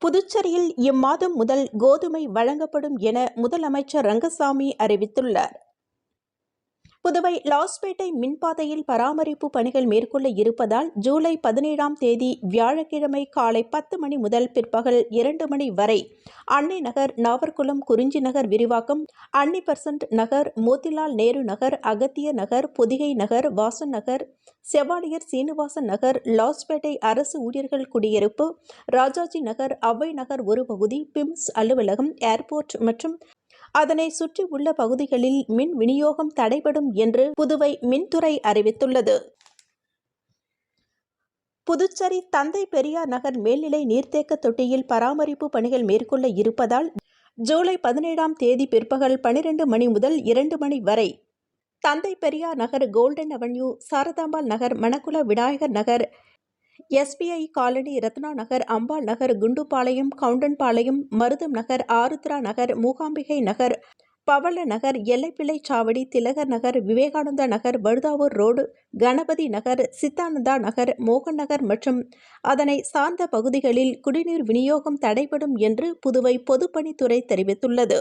புதுச்சேரியில் இம்மாதம் முதல் கோதுமை வழங்கப்படும் என முதலமைச்சர் ரங்கசாமி அறிவித்துள்ளார். புதுவை லாஸ்பேட்டை மின்பாதையில் பராமரிப்பு பணிகள் மேற்கொள்ள இருப்பதால் ஜூலை 17ஆம் தேதி வியாழக்கிழமை காலை 10 மணி முதல் பிற்பகல் 2 மணி வரை அன்னை நகர், நாவர்குளம், குறிஞ்சி நகர் விரிவாக்கம், அன்னி பெசன்ட் நகர், மோதிலால் நேரு நகர், அகத்திய நகர், பொதிகை நகர், வாசன் நகர், செவாலியர் சீனிவாசன் நகர், லாஸ்பேட்டை அரசு ஊழியர்கள் குடியிருப்பு, ராஜாஜி நகர், அவ்வை நகர் ஒரு பகுதி, பிம்ஸ் அலுவலகம், ஏர்போர்ட் மற்றும் அதனை சுற்றி உள்ள பகுதிகளில் மின் விநியோகம் தடைபடும் என்று புதுவை மின்துறை அறிவித்துள்ளது. புதுச்சேரி தந்தை பெரியார் நகர் மேல்நிலை நீர்த்தேக்க தொட்டியில் பராமரிப்பு பணிகள் மேற்கொள்ள இருப்பதால் ஜூலை 17ஆம் தேதி பிற்பகல் 12 மணி முதல் 2 மணி வரை தந்தை பெரியார் நகர், கோல்டன் அவென்யூ, சாரதாம்பாள் நகர், மணக்குள விநாயகர் நகர், SBI காலனி, ரத்னா நகர், அம்பாள் நகர், குண்டுபாளையம், கவுண்டன்பாளையம், மருதம் நகர், ஆருத்ரா நகர், மூகாம்பிகை நகர், பவள நகர், எல்லைப்பிள்ளை சாவடி, திலகர் நகர், விவேகானந்தா நகர், வழுதாவூர் ரோடு, கணபதி நகர், சித்தானந்தா நகர், மோகன் நகர் மற்றும் அதனை சார்ந்த பகுதிகளில் குடிநீர் விநியோகம் தடைபடும் என்று புதுவை பொதுப்பணித்துறை தெரிவித்துள்ளது.